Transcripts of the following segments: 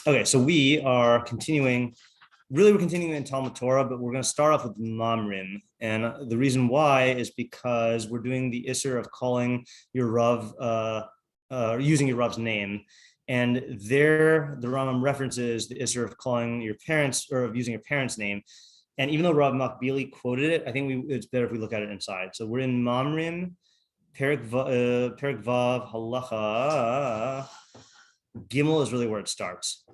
start. Okay, so we're continuing in Talmud Torah, but we're going to start off with Mamrim. And the reason why is because we're doing the Isser of calling your Rav, using your Rav's name. And there, the Rambam references the Isser of calling your parents, or of using your parents' name. And even though Rav Makbili quoted it, I think it's better if we look at it inside. So we're in Mamrim, Perik Vav, Halacha. Gimel is really where it starts.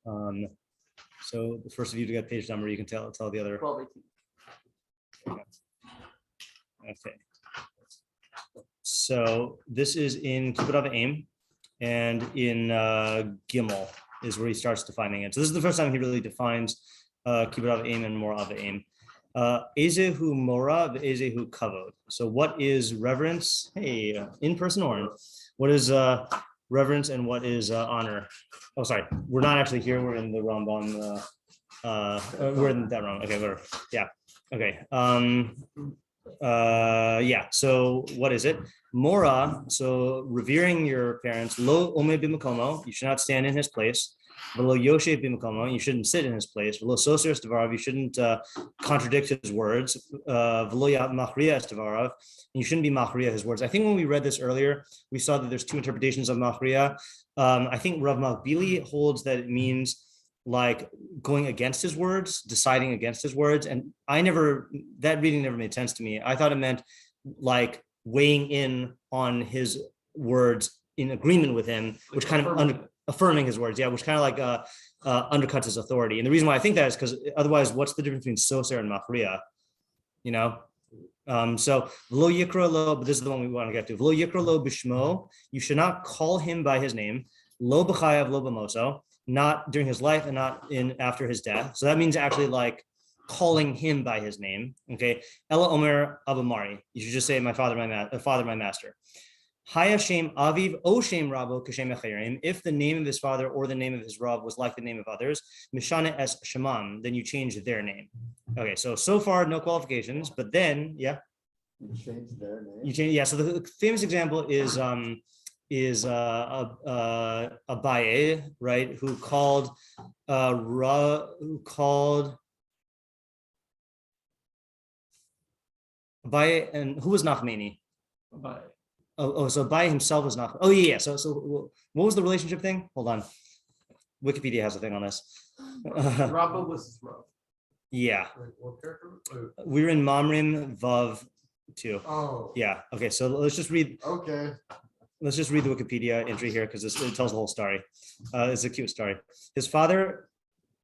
So the first of you to get page number, you can tell the other. 1218. Okay. So this is in Kavod Aim, and in Gimel is where he starts defining it. So this is the first time he really defines Kavod Aim and Mora Aim. Ezehu Mora, Ezehu Kavod. So what is reverence? Hey, in person or what is reverence and what is honor? Oh, sorry, we're not actually here. We're in the Rambam. We're in that Rambam. Okay, yeah. Okay. Yeah. So what is it? Mora. So revering your parents. Lo ome b'makomo. You should not stand in his place. V'lo yoshev b'makomo. You shouldn't sit in his place. V'lo soseres devarav. You shouldn't contradict his words. V'lo machriya es devarav. You shouldn't be machriya his words. I think when we read this earlier, we saw that there's two interpretations of machriya. I think Rav Makbili holds that it means like going against his words, deciding against his words. And that reading never made sense to me. I thought it meant like weighing in on his words in agreement with him, which kind of affirming his words. Yeah, which kind of like undercuts his authority. And the reason why I think that is because otherwise, what's the difference between soser and machriya? You know? So lo yikra lo, but this is the one we want to get to. Lo yikra lo bishmo, you should not call him by his name. Lo b'chayav lo b'moso, not during his life and not after his death. So that means actually like calling him by his name. Okay. Ella omer abamari. You should just say my father, my master. Haya shem aviv o shem rabo kashem echayirim. If the name of his father or the name of his rav was like the name of others, mishana es shemam, then you change their name. Okay, so far no qualifications, but then yeah, you change their name. You change, yeah. So the famous example is Abaye, right? Who called Abaye, and who was Nachmani? Abaye. So Abaye himself was not. Oh yeah. So what was the relationship thing? Hold on. Wikipedia has a thing on this. Rabba was his Rav. Yeah. We're in Mamrim Vav 2. Oh. Yeah. Okay. So let's just read. Okay. Let's just read the Wikipedia entry here because it tells the whole story. It's a cute story. His father,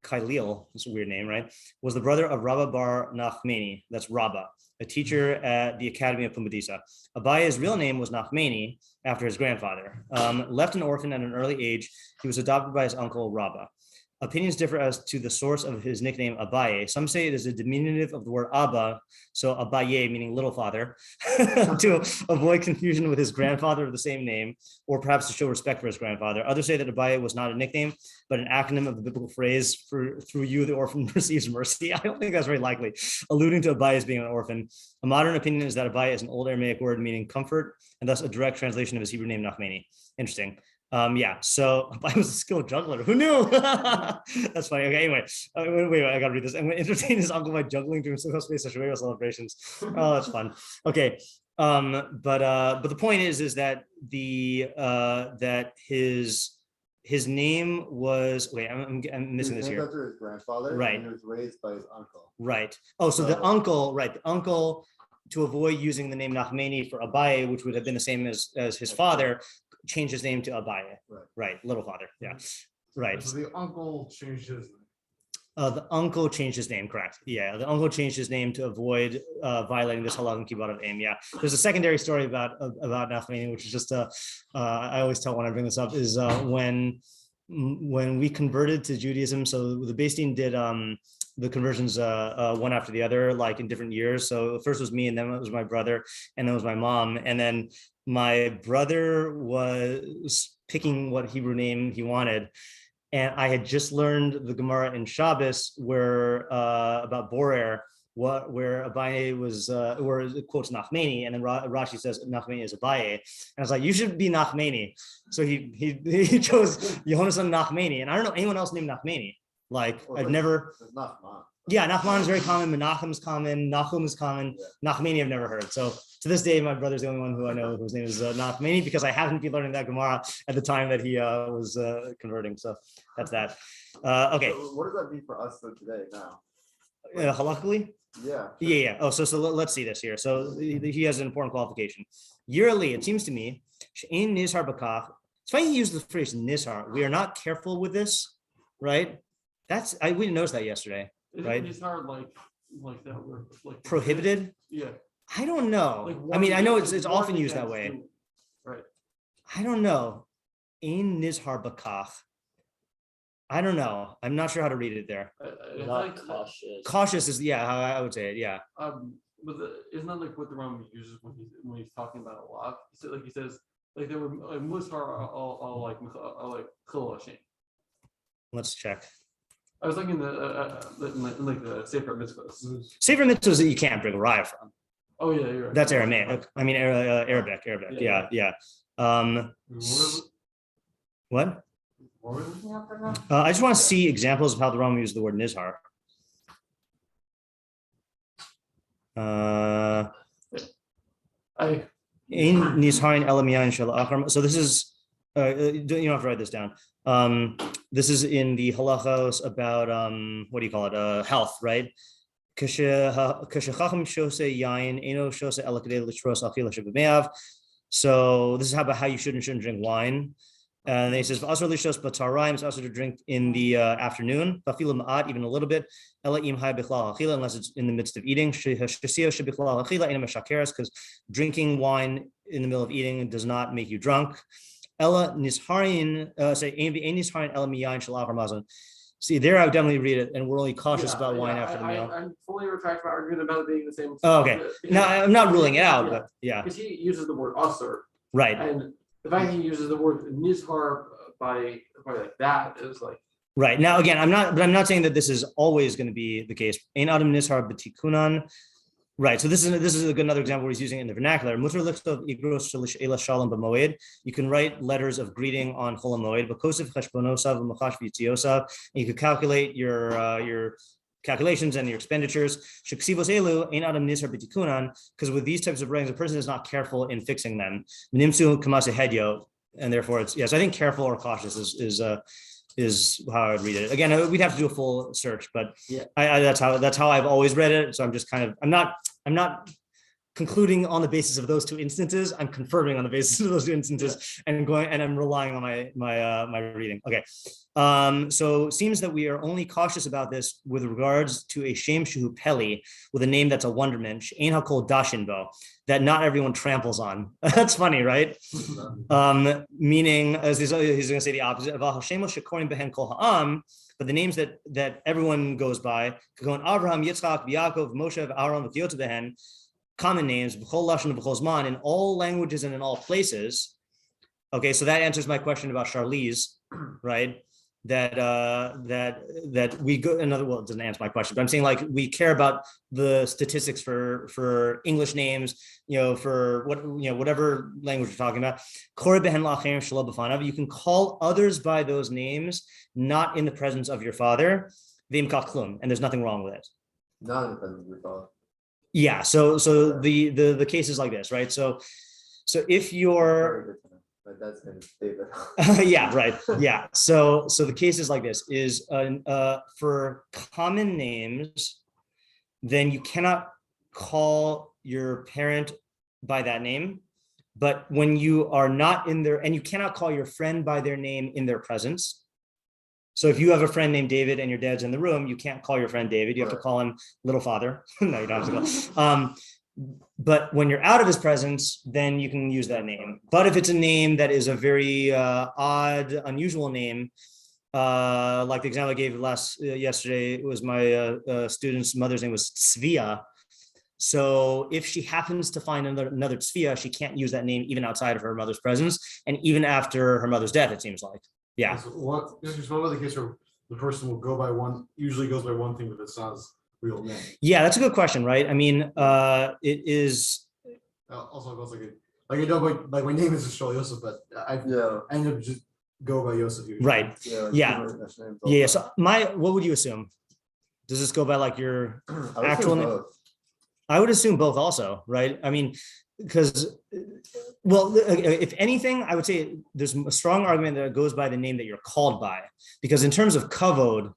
Kailil, it's a weird name, right? Was the brother of Rabba bar Nachmani. That's Rabba, a teacher at the Academy of Pumbedisa. Abaye's real name was Nachmani after his grandfather. Left an orphan at an early age, he was adopted by his uncle Rabba. Opinions differ as to the source of his nickname Abaye. Some say it is a diminutive of the word Abba, so Abaye meaning little father, to avoid confusion with his grandfather of the same name, or perhaps to show respect for his grandfather. Others say that Abaye was not a nickname, but an acronym of the biblical phrase for "through you the orphan receives mercy." I don't think that's very likely, alluding to Abaye as being an orphan. A modern opinion is that Abaye is an old Aramaic word meaning comfort, and thus a direct translation of his Hebrew name Nachmani. Interesting. Yeah, so I was a skilled juggler. Who knew? That's funny. Okay, anyway, wait, I gotta read this. I'm gonna entertain his uncle by juggling during space celebrations. Oh, that's fun. Okay, but the point is that that his name was. Wait, I'm missing this here. After his grandfather, right? And he was raised by his uncle. Right. Oh, so the uncle, right? The uncle, to avoid using the name Nachmani for Abaye, which would have been the same as his father, changed his name to Abaye. Right, little father. Yeah, right. So the uncle changed his name. The uncle changed his name, correct? Yeah, the uncle changed his name to avoid violating this halach and kibud of aim. Yeah, there's a secondary story about Nachmani, which is just I always tell when I bring this up is when we converted to Judaism. So the Beis Din did the conversions one after the other, like in different years. So first was me, and then it was my brother, and then it was my mom, and then my brother was picking what Hebrew name he wanted. And I had just learned the Gemara in Shabbos where about Borer, where Abaye was, where it quotes Nachmani, and then Rashi says Nachmani is Abaye. And I was like, you should be Nachmani. So he chose Yohanan Nachmani, and I don't know anyone else named Nachmani. Like I've never. Yeah, Nachman is very common. Menachem is common. Nachum is common. Yeah. Nachmani I've never heard. So to this day, my brother's the only one who I know whose name is Nachmani, because I happened to be learning that Gemara at the time that he was converting. So that's that. Okay. So what does that mean for us today now? Halachically? Yeah. Sure. Yeah. Oh, so let's see this here. So he has an important qualification. Yearly, it seems to me, in nizhar bakach. It's funny he used the phrase nizhar. We are not careful with this, right? We didn't notice that yesterday. Right? It's hard like that word, like prohibited. Yeah. I don't know. Like I mean, I know it's often used that way. Right. I don't know. Ein nizhar bakach. I don't know. I'm not sure how to read it there. Not cautious. Cautious is how I would say it. Yeah. But isn't that like what the Rambam uses when he's talking about a lot? He says like there were mushar all like chol Hashem. Let's check. I was thinking the Sefer Mitzvahs. Sefer Mitzvahs that you can't bring a raya from. Oh yeah, you're right. That's Aramaic. I mean Arabic. Yeah. What? I just want to see examples of how the Rambam used the word nizhar. So this is you don't have to write this down. This is in the halachos about what do you call it? Health, right? So this is about how you should and shouldn't drink wine. And then he says, it's also to drink in the afternoon, even a little bit, unless it's in the midst of eating, because drinking wine in the middle of eating does not make you drunk. See, there I would definitely read it, and we're only cautious about wine after the meal. I'm fully retract my argument about it being the same. Oh, okay. No, I'm not ruling it out, but yeah. Because he uses the word asur. Right. And the fact he uses the word nizhar by like that is like. Right. Now, again, I'm not saying that this is always going to be the case. Ein adam nizhar b'tikunan. Right. So this is another example where he's using it in the vernacular. You can write letters of greeting on Chol HaMoed, and you can calculate your calculations and your expenditures. Because with these types of writings, a person is not careful in fixing them. And therefore it's yes. I think careful or cautious is how I would read it. Again, we'd have to do a full search, but yeah, that's how I've always read it. So I'm just I'm not concluding on the basis of those two instances. I'm confirming on the basis of those two instances, and I'm relying on my reading. Okay, so it seems that we are only cautious about this with regards to a shem shehu peli, with a name that's a wonderment, she'ein hakol dashin bo, that not everyone tramples on. That's funny, right? Meaning, as he's going to say the opposite. But the names that everyone goes by, Abraham, Yitzchak, Yaakov, Moshe, Aaron, behen, common names, in all languages and in all places. Okay, so that answers my question about Charlize, right? That we go another. Well, it doesn't answer my question, but I'm saying like we care about the statistics for English names, for whatever language we're talking about. You can call others by those names, not in the presence of your father. And there's nothing wrong with it. Not in the presence of your father. Yeah. So the case is like this, right? So if you're That's him, David. yeah, right. Yeah. So the case is like this: is for common names, then you cannot call your parent by that name. But when you are not in there, and you cannot call your friend by their name in their presence. So if you have a friend named David and your dad's in the room, you can't call your friend David. You have to call him little father. No, you don't have to call. But when you're out of his presence, then you can use that name. But if it's a name that is a very odd, unusual name, like the example I gave yesterday, it was my student's mother's name was Tzvia. So if she happens to find another Tzvia, she can't use that name even outside of her mother's presence, and even after her mother's death, it seems like. Yeah. This is one of the cases where the person will usually goes by one thing, but it sounds real name? Yeah, that's a good question, right? I mean, it is. Also, I was like I know like my name is Rav Yosef, but I end up just go by Yosef usually. Right. Yeah. Yeah. So what would you assume? Does this go by like your actual name? I would assume both also, right? I mean, because, well, if anything, I would say there's a strong argument that it goes by the name that you're called by, because in terms of kavod,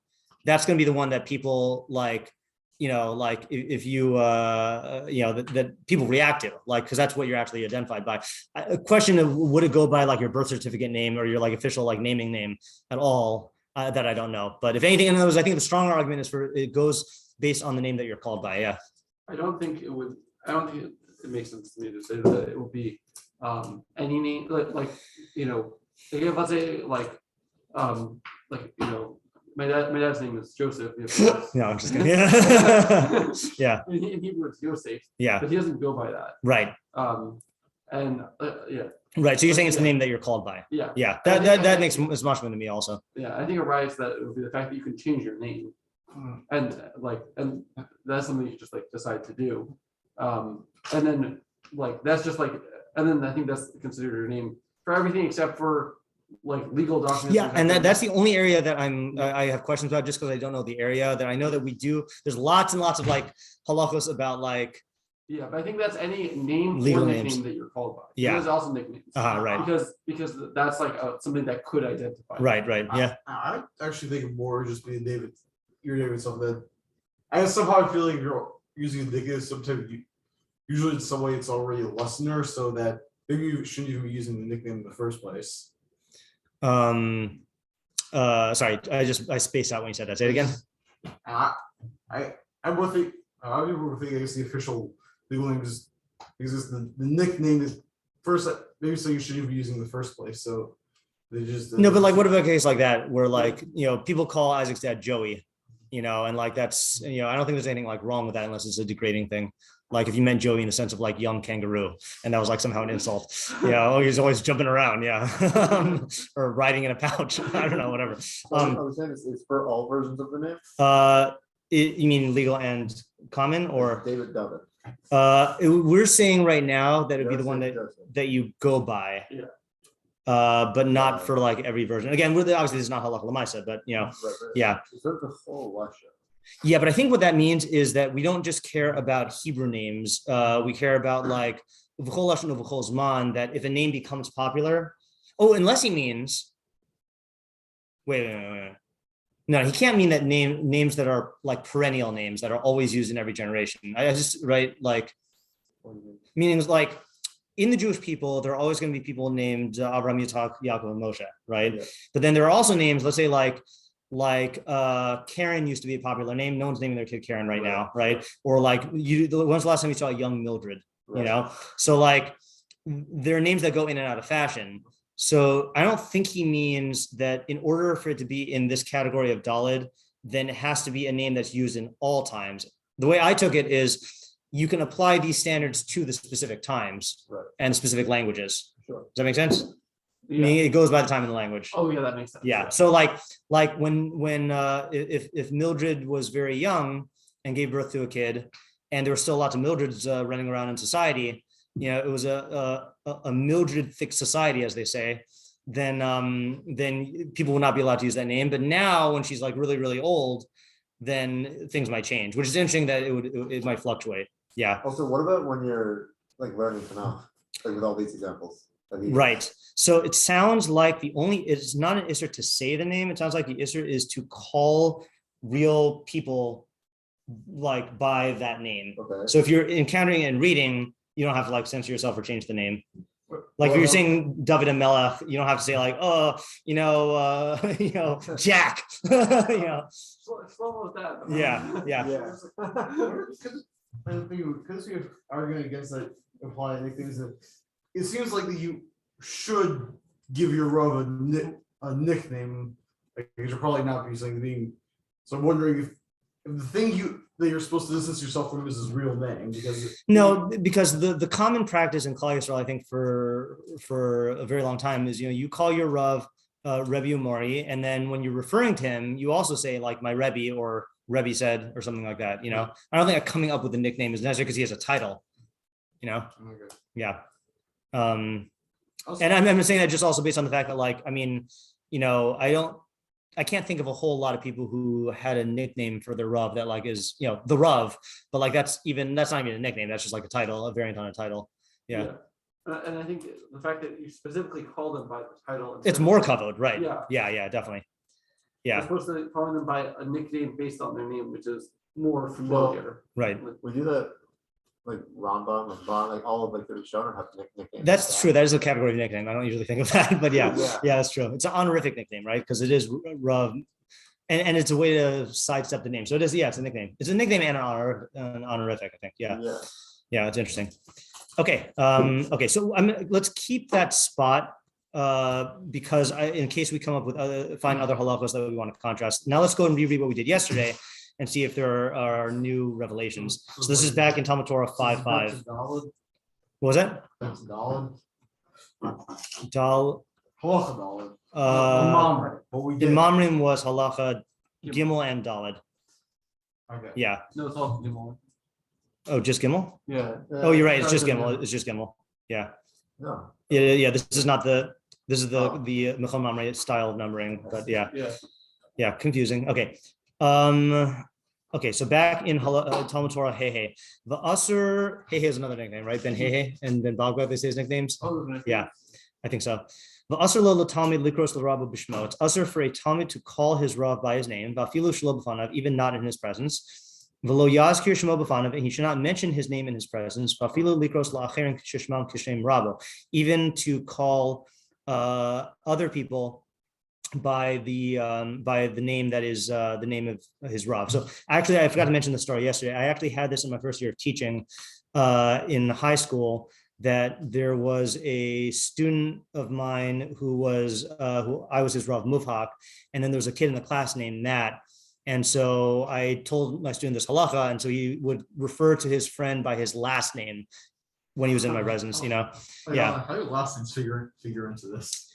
that's going to be the one that people like, like if you, that people react to, like, because that's what you're actually identified by. A question of would it go by like your birth certificate name or your like official like naming name at all? That I don't know. But if anything, in other words, I think the stronger argument is it goes based on the name that you're called by. Yeah. I don't think it makes sense to me to say that it would be any name like if let's say my dad's name is Joseph. No, I'm just kidding. Yeah. Yeah. In Hebrew it's Yosef. Yeah. But he doesn't go by that. Right. Yeah. Right. So you're saying it's the name that you're called by. Yeah. Yeah. That makes as much sense to me also. Yeah, I think it arrives that it would be the fact that you can change your name. And that's something you just like decide to do. And then that's just and then I think that's considered your name for everything except for like legal documents. Yeah, and that's the only area that I have questions about, just because I don't know the area. That I know that we do. There's lots and lots of like halachos about like. Yeah, but I think that's any name legal or names nickname that you're called by. Yeah, there's also nicknames. Right. Because that's like something that could identify. Right. Yeah. I actually think of more just being David. Your name is something that I somehow feel like you're using a nickname. Sometimes usually in some way it's already a lessener, so that maybe you shouldn't even be using the nickname in the first place. Sorry, I spaced out when you said that. Say it again. I'm with it. I think I guess the official legal name is because the nickname is first. Maybe so you shouldn't be using in the first place. So they just no, but like what about a case like that where like people call Isaac's dad Joey, and like that's I don't think there's anything like wrong with that unless it's a degrading thing. Like if you meant Joey in the sense of like young kangaroo, and that was like somehow an insult. He's always jumping around, or riding in a pouch. I don't know, whatever. I was saying it's for all versions of the name. You mean legal and common, or David David? We're saying right now that it'd be the one that you go by. Yeah. But not for like every version. Again, obviously this is not halakha l'maisa, but Right. yeah. Is that the whole Russia? Yeah, but I think what that means is that we don't just care about Hebrew names. We care about like v'chol lashon uv'chol zman, that if a name becomes popular, unless he means, wait. No, he can't mean that names that are like perennial names that are always used in every generation. I just like meaning like in the Jewish people, there are always going to be people named Abraham, Yitzhak, Yaakov, and Moshe, right? Yeah. But then there are also names, let's say like Karen used to be a popular name. No one's naming their kid Karen right now, right? Or like when's the last time you saw a young Mildred? Right. So like there are names that go in and out of fashion. So I don't think he means that in order for it to be in this category of Daled, then it has to be a name that's used in all times. The way I took it is you can apply these standards to the specific times and specific languages. Sure. Does that make sense? Yeah. I mean, it goes by the time and the language. Oh yeah, that makes sense. Yeah. So like when if Mildred was very young and gave birth to a kid, and there were still lots of Mildreds running around in society, it was a Mildred thick society, as they say, then people will not be allowed to use that name. But now when she's like really, really old, then things might change, which is interesting that it might fluctuate. Yeah. Also, what about when you're like learning Tanakh, like with all these examples? Right. So it sounds like it's not an isser to say the name. It sounds like the isser is to call real people like by that name. Okay. So if you're encountering it and reading, you don't have to like censor yourself or change the name. Like if you're saying David and Melech, you don't have to say like, Jack. Slow that. Yeah. Because you're arguing against that applying anything, that it seems like that you should give your Rav a nickname, because you're probably not using the name. So I'm wondering if the thing that you're supposed to distance yourself from is his real name, because the common practice in Klal Yisrael, I think for a very long time, is you call your Rav Rebbe Mori, and then when you're referring to him, you also say like my Rebbe or Rebbe said, or something like that. I don't think coming up with a nickname is necessary because he has a title. Okay. Yeah. And I'm saying that just also based on the fact that, like, I mean, I can't think of a whole lot of people who had a nickname for their Rav that like is, the Rav, but like that's not even a nickname. That's just like a title, a variant on a title. Yeah. And I think the fact that you specifically call them by the title, It's more Kavod, right? Yeah. Yeah, definitely. You're Yeah, supposed to call them by a nickname based on their name, which is more familiar. right. We do that, like Rambam and Bon, like all of like the Rishonim have nicknames. That's true. That is a category of nickname. I don't usually think of that, but yeah, Yeah. that's true. It's an honorific nickname, right? Because it is Rav, and it's a way to sidestep the name. So it is, it's a nickname. It's a nickname and an honorific, I think. Yeah, it's interesting. Okay, so let's keep that spot because in case we come up with find other halachos that we want to contrast. Now let's go and reread what we did yesterday and see if there are new revelations. So this is back in Talmud Torah 5:5. What was that? That's Daled. Dal. Halacha Daled. But we In did. Mamrim was halacha Gimel and Daled. Okay. Yeah. No, it's all Gimel. Oh, just Gimel? Yeah. Oh, you're right. It's just Gimel. It's just Gimel. Yeah. No. Yeah. This is the Mechon Mamre style of numbering, but yeah, confusing. Okay. Okay, so back in Talmud Torah, Hehe. The Asur, Hehe is another nickname, right? Ben Hehe and Ben Bagba, they say his nicknames. Yeah, I think so. The Asur lo Talmud likros l'Rabba b'shmo. It's Asur for a Talmud to call his Rav by his name, v'afilu shelo b'fanav, even not in his presence. V'lo yazkir shemo b'fanav, and he should not mention his name in his presence. V'afilu likros la'acherin sheshmam kishem Rabbo, even to call other people by the name that is the name of his Rav. So actually, I forgot to mention the story yesterday. I actually had this in my first year of teaching in high school, that there was a student of mine who I was his Rav Muvhak, and then there was a kid in the class named Nat. And so I told my student this halacha, and so he would refer to his friend by his last name when he was in my presence, Yeah. How do last names figure into this?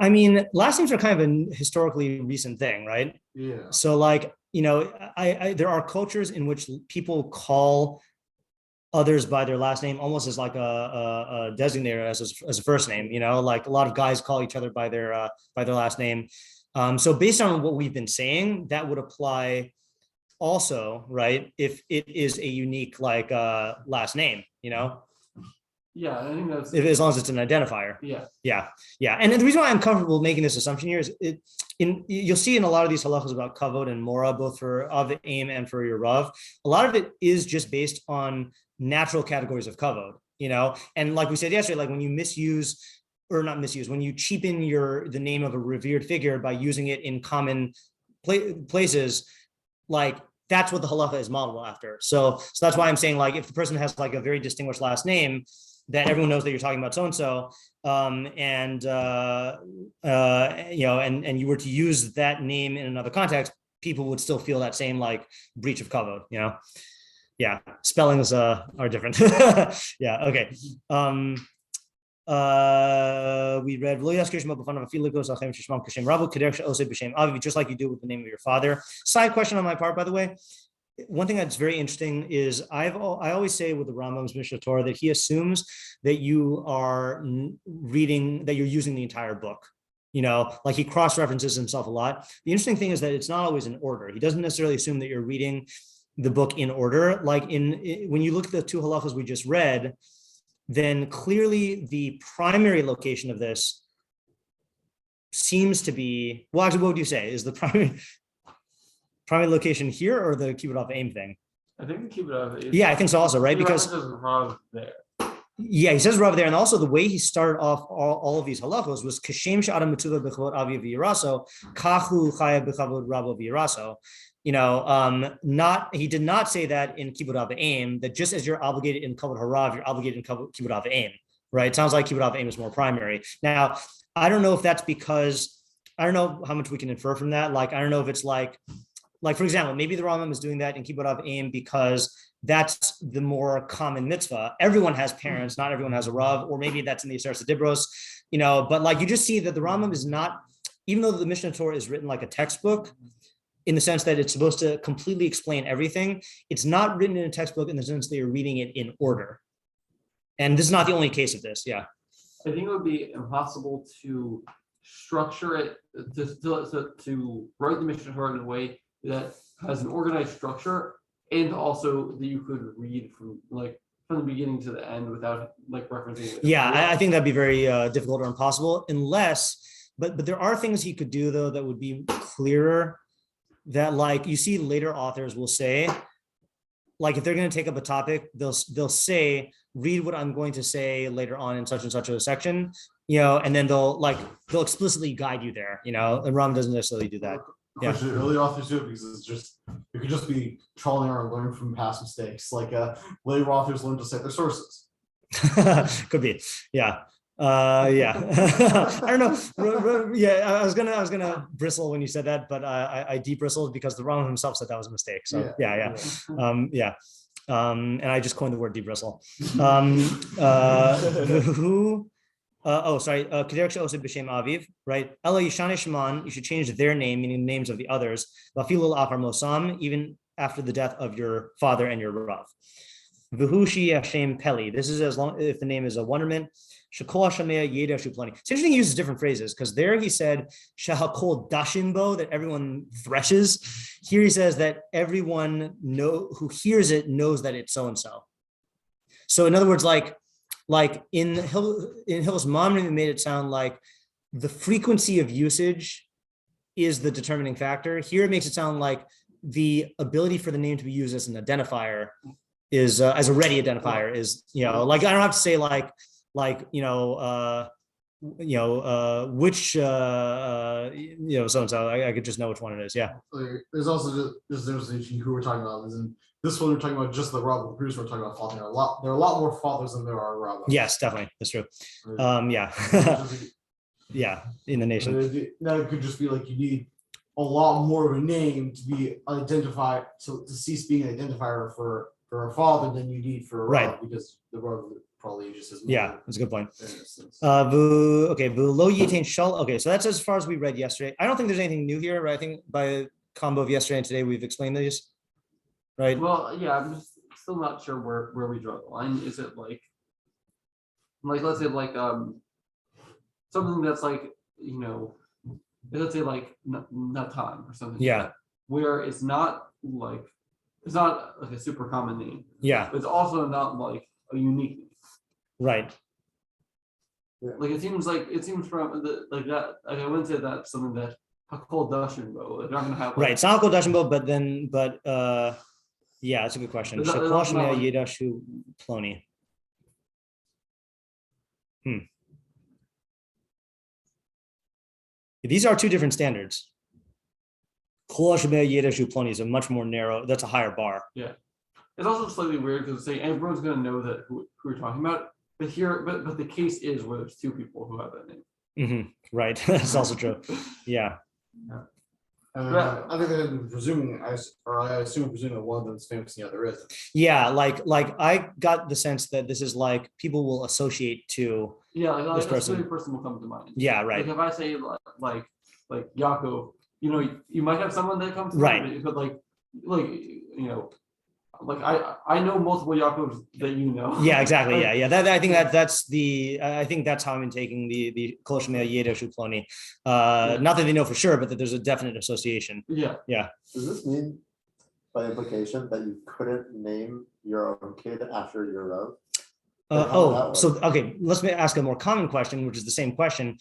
I mean, last names are kind of a historically recent thing, right? Yeah. So like, there are cultures in which people call others by their last name almost as like a designator as a first name, like a lot of guys call each other by their last name. So based on what we've been saying, that would apply also, right? If it is a unique like last name, Yeah, I think that's as long as it's an identifier. Yeah. And the reason why I'm comfortable making this assumption here is you'll see in a lot of these halachos about Kavod and Mora, both for Av Aim and for your Rav, a lot of it is just based on natural categories of Kavod, and like we said yesterday, like when you when you cheapen the name of a revered figure by using it in common places, like that's what the halacha is modeled after. So that's why I'm saying, like, if the person has like a very distinguished last name, that everyone knows that you're talking about so-and-so, and you were to use that name in another context, people would still feel that same like breach of kavod, Yeah, spellings are different. Yeah, okay. We read just like you do with the name of your father. Side question on my part, by the way. One thing that's very interesting is I always say with the Rambam's Mishnah Torah that he assumes that you are reading, that you're using the entire book. Like he cross-references himself a lot. The interesting thing is that it's not always in order. He doesn't necessarily assume that you're reading the book in order. Like when you look at the two halachos we just read, then clearly the primary location of this seems to be, well, actually, what would you say? Is the primary location here or the Kavod of aim thing? I think the Kavod of Yeah, I think so also, right? Because Rav there. Yeah, he says Rav there, and also the way he started off all of these halachos was Kashem she'adam mitzvah b'chavod avi v'yiraso, kachu chaya b'chavod rabo v'yiraso. He did not say that in Kavod of aim, that just as you're obligated in Kavod harav, you're obligated in Kavod of aim, right? It sounds like Kavod of aim is more primary. Now, I don't know if that's because, I don't know how much we can infer from that. Like, I don't know if it's like for example, maybe the Rambam is doing that in Kavod of aim because that's the more common mitzvah. Everyone has parents, not everyone has a Rav, or maybe that's in the Iseres Dibros, but like you just see that the Rambam is not, even though the Mishnah Torah is written like a textbook, in the sense that it's supposed to completely explain everything. It's not written in a textbook in the sense that you're reading it in order. And this is not the only case of this. Yeah. I think it would be impossible to structure it, to write the Mishnah Torah in a way that has an organized structure, and also that you could read from the beginning to the end without referencing it. Yeah, I think that'd be very difficult or impossible, unless, but there are things he could do though that would be clearer. That you see later authors will say, if they're going to take up a topic, they'll say, read what I'm going to say later on in such and such a section, and then they'll explicitly guide you there, and Rambam doesn't necessarily do that. Yeah. Early authors do it because it could just be trial and error, learn from past mistakes. Later authors learn to cite their sources. Could be, yeah. Yeah. I don't know. Yeah, I was gonna bristle when you said that, but I deep bristled because the Rambam himself said that was a mistake. So yeah. And I just coined the word deep bristle. Kederek also b'shem aviv, right? Ela yishane shman, you should change their name, meaning the names of the others. V'afilu afar mosam, even after the death of your father and your Rav. V'hushi Hashem Peli. This is as long if the name is a wonderment. Shekol Hashamea Yeda Shuplani. It's interesting he uses different phrases because there he said Shahakol Dashimbo, that everyone threshes. Here he says that everyone who hears it knows that it's so and so. So in other words, like in Hilchos Mamrim, it made it sound like the frequency of usage is the determining factor. Here it makes it sound like the ability for the name to be used as an identifier is as a ready identifier is, I don't have to say which so and so. I could just know which one it is. Yeah. There's also just there's the issue who we're talking about. In this one we're talking about just the Rav. The previous we're talking about father. There are a lot more fathers than there are Rav. Yes, definitely, that's true. Yeah. Yeah, in the nation. Now it could just be you need a lot more of a name to be identified, to cease being an identifier for a father than you need for a Rav, because the Rav probably just as that's a good point. Okay, so that's as far as we read yesterday. I don't think there's anything new here, right? I think by combo of yesterday and today we've explained these, right? Well, yeah, I'm just still not sure where we draw the line. Is it let's say something that's let's say Natan or something like that, where it's not a super common name. Yeah. But it's also not a unique name. Right. Yeah. It seems from that. I wouldn't say that's something that Hakol Dashimbo. They're not gonna have. Right. It's not Hakol Dashimbo, but yeah, that's a good question. Shekol Yedashu Ploni. These are two different standards. Kol Yedashu Ploni is a much more narrow. That's a higher bar. Yeah. It's also slightly weird because say everyone's gonna know that who we're talking about. But the case is where there's two people who have that name. Mm-hmm. Right, that's also true. Yeah. I think they're presuming, I assume that one of them is famous and the other isn't. Yeah, I got the sense that this is people will associate to this person. A person will come to mind. Yeah, right. If I say like Yaakov, you might have someone that comes to mind, but I know multiple Yaakovs that you know. Yeah, exactly. Yeah. I think that's how I'm taking the Kol Shemei Yedashu Ploni. Not that they know for sure, but that there's a definite association. Yeah. Yeah. Does this mean, by implication, that you couldn't name your own kid after your Rav? Okay. Let's ask a more common question, which is the same question.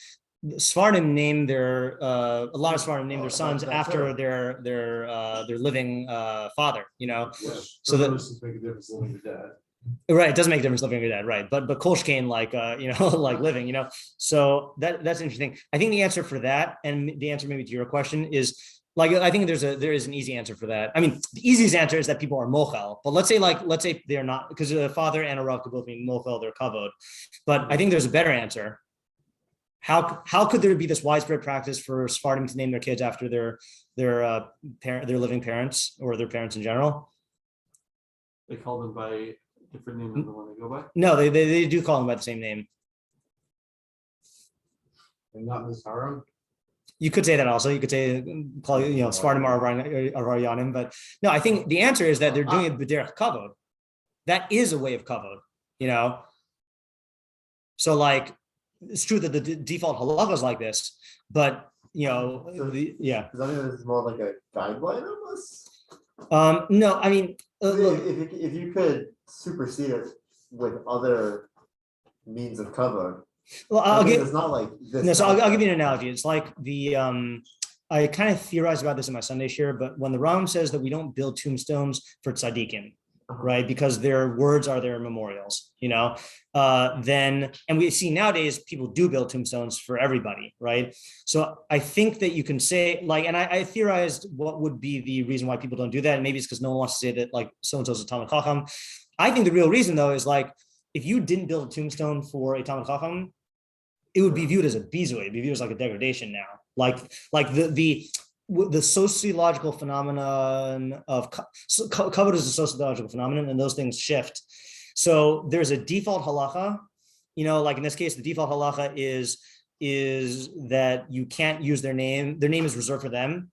Sephardim name a lot of Sephardim name their sons after their living father, So that doesn't make a difference living your dad. Right, it doesn't make a difference living your dad, right? But Kolshkain living, So that's interesting. I think the answer for that, and the answer maybe to your question is I think there is an easy answer for that. I mean, the easiest answer is that people are mochel, but let's say they're not, because a father and a Rav could both mean mochel, they're kavod. But I think there's a better answer. How could there be this widespread practice for Sephardim to name their kids after their living parents or their parents in general? They call them by a different name than the one they go by? No, they do call them by the same name. And not Ms. Haram? You could say that also. You could say, call Spartim or Yanim, but no, I think the answer is that they're doing it b'derech kavod. That is a way of kavod, So like, it's true that the default halacha is like this, but Does that mean this is more like a guideline almost? No, I mean, look, if you could supersede it with other means of cover, well, I'll give. It's not like this. No, so I'll give you an analogy. It's like the I kind of theorized about this in my Sunday share, but when the Rambam says that we don't build tombstones for tzaddikim, right, because their words are their memorials, then, and we see nowadays people do build tombstones for everybody, right? So I think that you can say, like, and I theorized what would be the reason why people don't do that, and maybe it's because no one wants to say that like so and so is a Talmud Chacham. I think the real reason though is like, if you didn't build a tombstone for a Talmud Chacham, it would be viewed as a bizui. It'd be viewed as like a degradation now. Like the sociological phenomenon of kavod is a sociological phenomenon, and those things shift. So there's a default halacha, like in this case, the default halacha is that you can't use their name. Their name is reserved for them,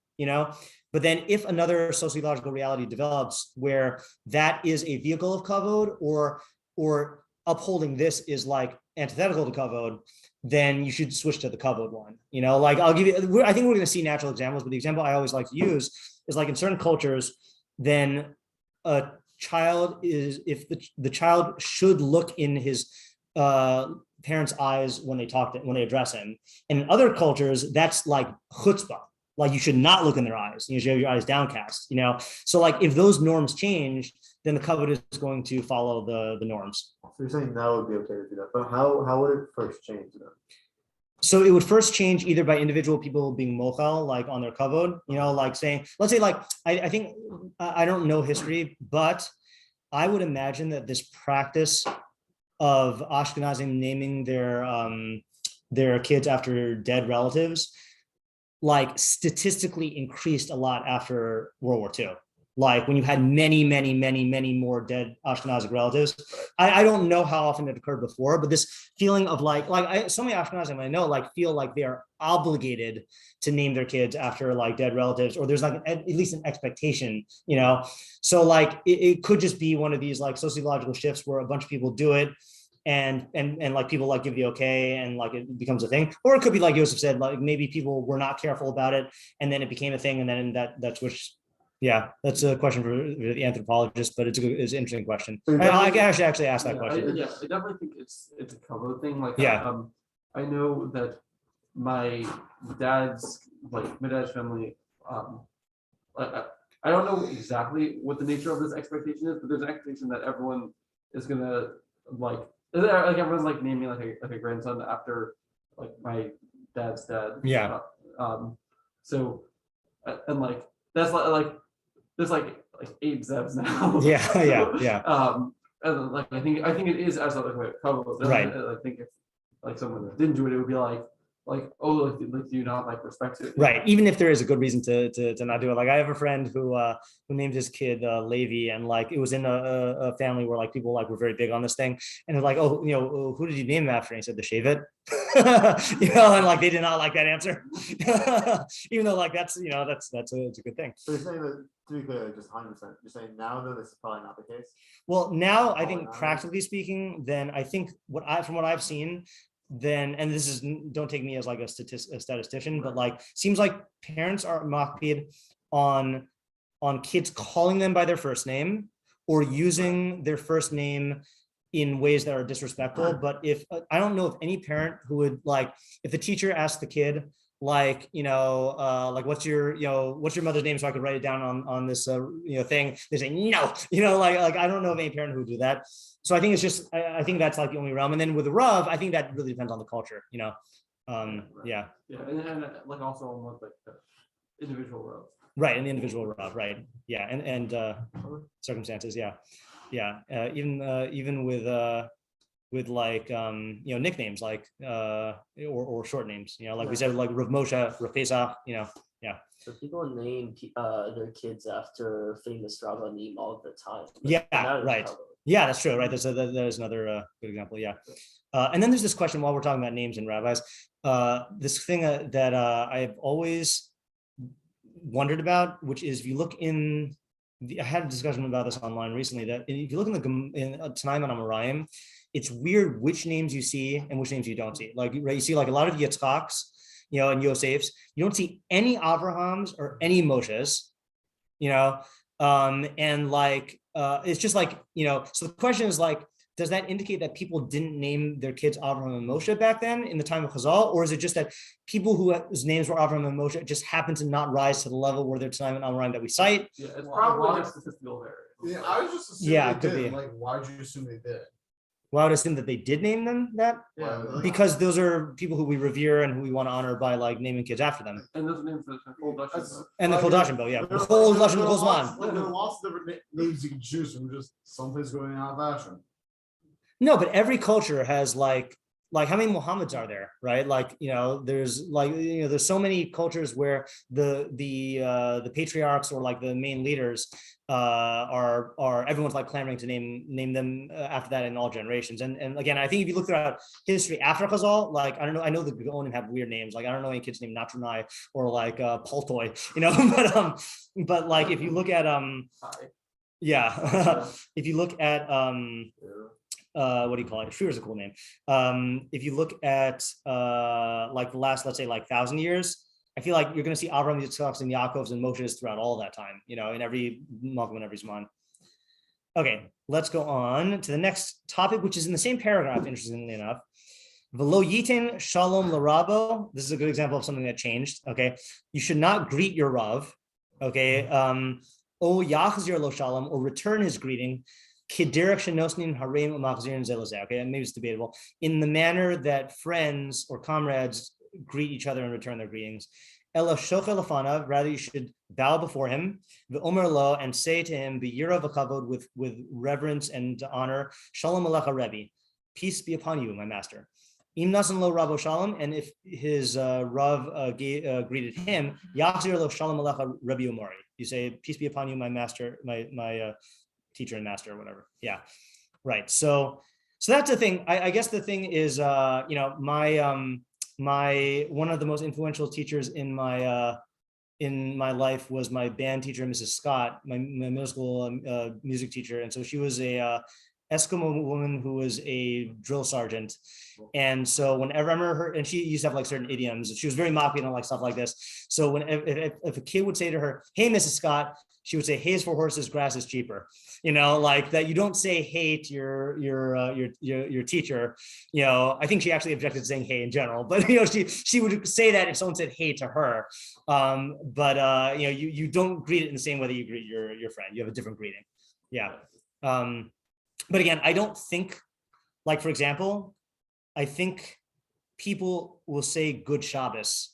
But then if another sociological reality develops where that is a vehicle of kavod, or upholding this is like antithetical to kavod, then you should switch to the kavod one. Like I'll give you, I think we're going to see natural examples, but the example I always like to use is like in certain cultures, then a child is, if the child should look in his parents' eyes when they address him. And in other cultures, that's like chutzpah. Like you should not look in their eyes. You should have your eyes downcast, So like if those norms change, then the kavod is going to follow the norms. So you're saying now would be okay to do that, but how would it first change then? So it would first change either by individual people being mochel, like on their kavod, like saying, let's say like, I think, I don't know history, but I would imagine that this practice of Ashkenazim naming their kids after dead relatives, like statistically increased a lot after World War II. Like when you had many, many, many, many more dead Ashkenazic relatives. I don't know how often it occurred before, but this feeling of so many Ashkenazim I know feel like they are obligated to name their kids after like dead relatives, or there's like at least an expectation, So like it could just be one of these like sociological shifts where a bunch of people do it, and like people like give the okay, and like it becomes a thing. Or it could be like Yosef said, like maybe people were not careful about it, and then it became a thing, and then that switched. Yeah, that's a question for the anthropologist, but it's an interesting question. I should actually ask that question. I definitely think it's a kavod thing. Like, I know that my dad's family. I don't know exactly what the nature of this expectation is, but there's an expectation that everyone is gonna everyone's like naming like a grandson after like my dad's dad. Yeah. So and like that's like there's like 8 Zebs now. Yeah. And like I think it is as like a kavod. Right. I think if like someone that didn't do it, it would be like do you not like respect it? Right. Even if there is a good reason to not do it. Like I have a friend who named his kid Levi, and like it was in a family where like people like were very big on this thing, and they're like, who did you name him after? And he said the Shevet. And like they did not like that answer. Even though like that's it's a good thing. So you're saying that, to be clear, just 100%, you're saying now though this is probably not the case? Well, now I think practically speaking, then I think from what I've seen, then, and this is, don't take me as like a statistician, but like seems like parents are makpid on kids calling them by their first name or using their first name in ways that are disrespectful. But if I don't know if any parent who would like, if the teacher asked the kid like like what's your mother's name so I could write it down on this thing, they say no, like I don't know of any parent who would do that. So I think it's just, I think that's like the only realm. And then with the Rav, I think that really depends on the culture, Yeah. And like also on what like the individual Rav. Right, in the individual Rav, right. Yeah, and circumstances, yeah. Even with like nicknames like or short names, like we said, like Rav Moshe, Rav Pesach, yeah. So people name their kids after famous rabbanim all the time. Yeah, right. Yeah, that's true, right? There's another good example. Yeah. And then there's this question while we're talking about names and rabbis, this thing that I've always wondered about, which is if you look in, I had a discussion about this online recently, that if you look in Tanaim and Amoraim, it's weird which names you see and which names you don't see. Like, right, you see like a lot of Yitzchaks, and Yosefs. You don't see any Avrahams or any Moshes, and like, it's just like, so the question is like, does that indicate that people didn't name their kids Avraham and Moshe back then in the time of Chazal? Or is it just that people whose names were Avraham and Moshe just happen to not rise to the level where they're Tanaim and Amoraim that we cite? Yeah, it's probably a statistical variable. Yeah, I was just assuming Yeah, it they could did. be. Like, why'd you assume they did? Well, I would assume that they did name them that, Yeah, because those are people who we revere and who we want to honor by like naming kids after them. and those names the whole Dutch. And the Like, Kodashim bill, yeah. There The are- whole there Kodashim are goes lots- on. Like, there are lots of different names you can choose from, just someplace going out of fashion. No, but every culture has like how many Muhammads are there, right? Like, there's like, there's so many cultures where the patriarchs or like the main leaders are everyone's like clamoring to name them after that in all generations. And again, I think if you look throughout history after Chazal, like, I don't know, I know the Gaonim have weird names. Like, I don't know any kids named Natrunai or like Poltoy, but like if you look at yeah, if you look at what do you call it? Shiur is a cool name. If you look at like the last, let's say, like 1,000 years, I feel like you're going to see Abraham, Yitzchak, and Yaakovs and Moshes throughout all of that time, in every Malcolm and every Zman. Okay, let's go on to the next topic, which is in the same paragraph, interestingly enough. V'lo yitin shalom l'rabo. This is a good example of something that changed. Okay, you should not greet your Rav. Okay, o yachzir lo shalom, or return his greeting. Okay, maybe it's debatable. In the manner that friends or comrades greet each other and return their greetings. Rather, you should bow before him, and say to him, Kavod, with reverence and honor, Shalom alecha Rebbe, peace be upon you, my master. Im nasan lo Rabo Shalom, and if his Rav greeted him, Yachzir lo Shalom alecha Rebbe Umari. You say, peace be upon you, my master, my teacher and master or whatever. Yeah, right. So that's the thing. I guess the thing is, my one of the most influential teachers in my life was my band teacher, Mrs. Scott, my middle school music teacher. And so she was a Eskimo woman who was a drill sergeant. And so whenever I remember her, and she used to have like certain idioms, she was very moppy and like stuff like this. So if a kid would say to her, "Hey, Mrs. Scott," she would say, "Hay is for horses, grass is cheaper." Like that. You don't say "hey" to your teacher. I think she actually objected to saying "hey" in general, but she would say that if someone said "hey" to her. But you don't greet it in the same way that you greet your friend. You have a different greeting. Yeah. But again, I don't think, like, for example, I think people will say "Good Shabbos"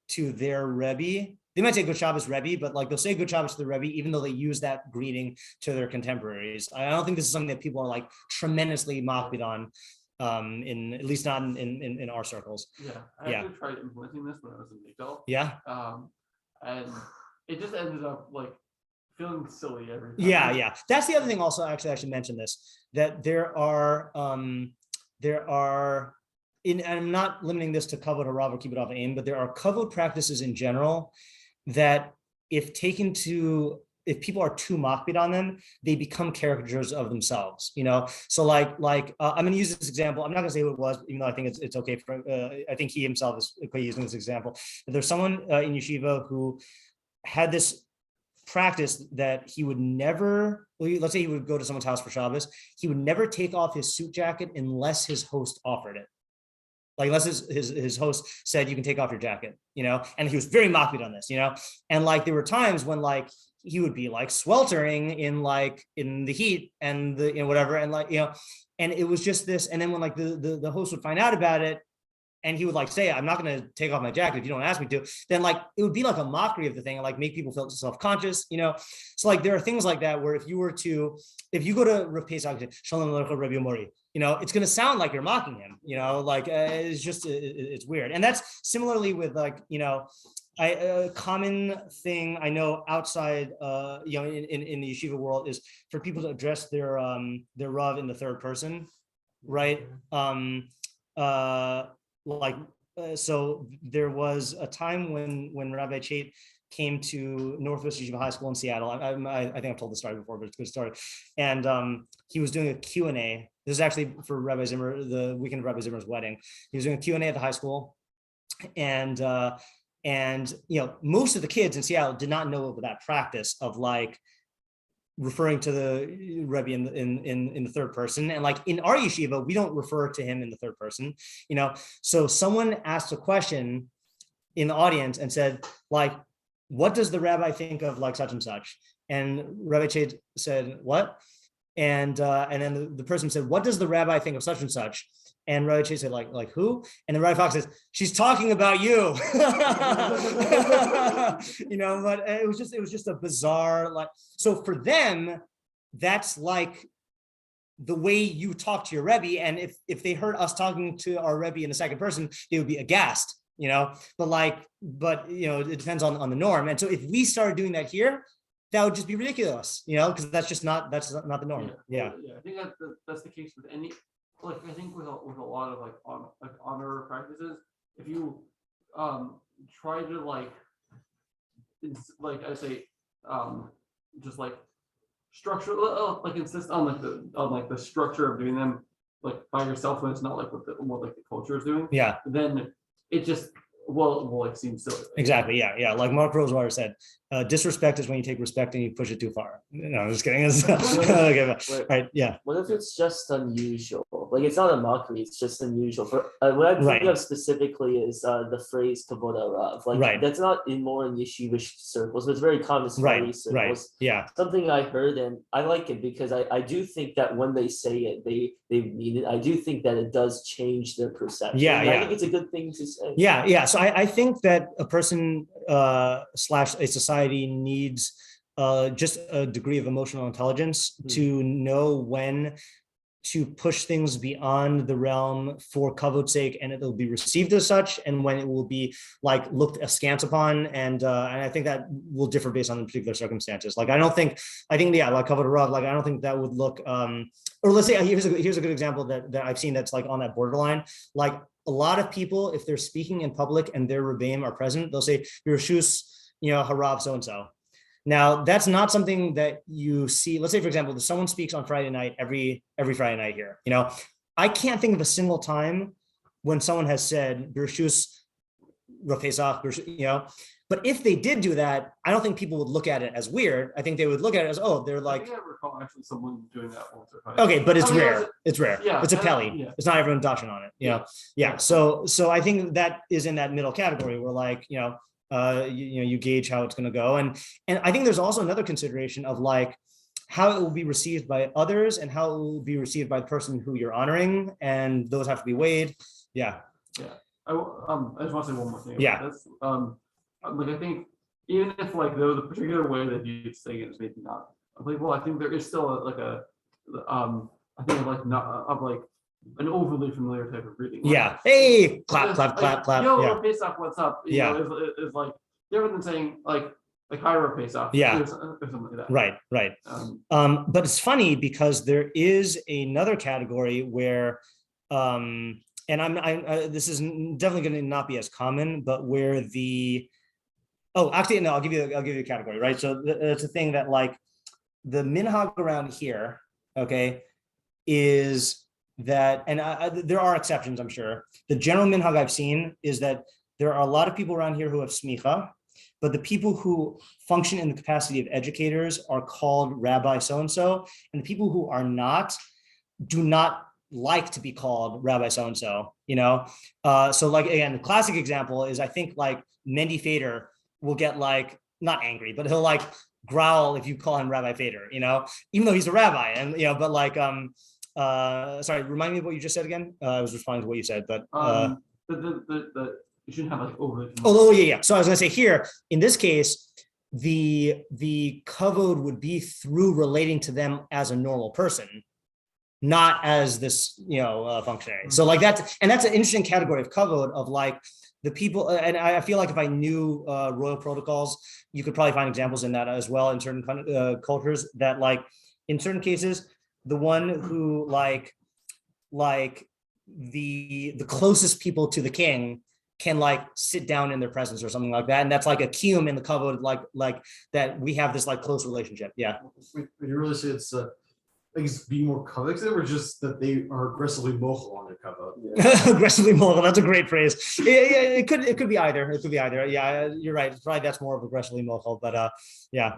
to their Rebbe. They might say "Good Shabbos, Rebbe," but like they'll say "Good Shabbos" to the Rebbe, even though they use that greeting to their contemporaries. I don't think this is something that people are like tremendously mocked on, in at least not in our circles. Yeah, I actually tried implementing this when I was in Migdal. Yeah. And it just ended up like feeling silly every time. Yeah. That's the other thing. Also, actually, I should mention this: that there are, and I'm not limiting this to Kavod Harav or Kibbud Av V'Aim, but there are Kavod practices in general that if people are too makbid on them, they become caricatures of themselves, So like I'm going to use this example. I'm not going to say who it was, even though I think it's okay. I think he himself is using this example. But there's someone in yeshiva who had this practice that he would never, let's say he would go to someone's house for Shabbos, he would never take off his suit jacket unless his host offered it. Like unless his host said, "You can take off your jacket," and he was very mocked on this, and like there were times when like he would be like sweltering in the heat and the whatever, and like and it was just this. And then when like the host would find out about it, and he would like say, "I'm not going to take off my jacket if you don't ask me to," then like it would be like a mockery of the thing, and like make people feel self-conscious, So like there are things like that where if you go to Rav Pesach, Shalom Aleichem Rebbe Umari, it's going to sound like you're mocking him, it's just it's weird. And that's similarly with like a common thing I know outside, in the yeshiva world is for people to address their Rav in the third person, right? So there was a time when Rabbi Chait came to Northwest Yeshiva High School in Seattle. I think I've told the story before, but it's a good story. And he was doing a Q&A. This is actually for Rabbi Zimmer, the weekend of Rabbi Zimmer's wedding. He was doing a Q&A at the high school. And most of the kids in Seattle did not know of that practice of like referring to the Rebbe in the third person. And like in our yeshiva, we don't refer to him in the third person, So someone asked a question in the audience and said, like, what does the rabbi think of like such and such? And Rabbi Chait said, what? And then the person said, what does the rabbi think of such and such? And Rabbi Chait said, like who? And then Rabbi Fox says, she's talking about you. But it was just a bizarre, like, so for them, that's like the way you talk to your Rebbe. And if they heard us talking to our Rebbe in the second person, they would be aghast, but it depends on the norm. And so if we started doing that here, that would just be ridiculous, because that's not the norm. Yeah. I think that's the case with any, like, I think with a lot of honor practices, if you try to I say just like structure, insist on the structure of doing them like by yourself when it's not like what the culture is doing. Yeah. Then it just seems silly. Exactly. Yeah. Like Mark Rosewater said, disrespect is when you take respect and you push it too far. No, I'm just kidding. Okay, right. Yeah. What if it's just unusual? Like it's not a mockery; it's just unusual. For what I'm thinking of specifically is the phrase "Kavod Rav." Like that's not more in yeshivish circles, but it's very common in circles. Right. Yeah. Something I heard, and I like it because I do think that when they say it, they mean it. I do think that it does change their perception. Yeah. I think it's a good thing to say. Yeah. So I think that a person / a society needs just a degree of emotional intelligence to know when to push things beyond the realm for Kavod's sake, and it'll be received as such, and when it will be like looked askance upon, and I think that will differ based on the particular circumstances. Like like Kavod Rav, like I don't think that would look, or let's say here's a good example that I've seen that's like on that borderline. Like a lot of people, if they're speaking in public and their rebbeim are present, they'll say Yerushalayim, harav so and so. Now, that's not something that you see. Let's say, for example, if someone speaks on Friday night, every Friday night here, I can't think of a single time when someone has said, Bereshus, Rav Pesach, but if they did do that, I don't think people would look at it as weird. I think they would look at it as, oh, they're like. I think I recall actually someone doing that once or twice. Okay, but it's rare. It's rare. Yeah, it's a Peli. Yeah. It's not everyone dashing on it. Yeah. So I think that is in that middle category where like, you gauge how it's going to go. And I think there's also another consideration of like how it will be received by others and how it will be received by the person who you're honoring. And those have to be weighed. Yeah. I just want to say one more thing. Yeah. This. I think even if like the particular way that you're saying it is maybe not applicable, I think there is still an overly familiar type of reading. Yeah. Hey, clap. Yo, Pesach, what's up? Is like different than saying like hi, Pesach. Yeah. Or something like that. Right. But it's funny because there is another category where, and this is definitely going to not be as common, but where I'll give you a category, right? So it's a thing that like the minhag around here, okay, is that, and there are exceptions, I'm sure. The general minhag I've seen is that there are a lot of people around here who have smicha, but the people who function in the capacity of educators are called rabbi so-and-so, and the people who are not do not like to be called rabbi so-and-so, So like, again, the classic example is I think like Mendy Fader will get like, not angry, but he'll like growl if you call him Rabbi Fader, even though he's a rabbi, and but like, sorry, remind me of what you just said again. I was responding to what you said, but you shouldn't have like over. Oh yeah. So I was gonna say here, in this case, the kavod would be through relating to them as a normal person, not as this, functionary. So like that's an interesting category of kavod of like, the people, and I feel like if I knew royal protocols, you could probably find examples in that as well in certain cultures, that like in certain cases, the one who like the closest people to the king can like sit down in their presence or something like that, and that's like a kiyum in the kavod, like that we have this like close relationship. Yeah. When you really say it's being more covetous, or just that they are aggressively mochel on their kavod? Yeah. Aggressively mochel. That's a great phrase. Yeah, it could be either. It could be either. Yeah, you're right. Probably that's more of aggressively mochel, but yeah.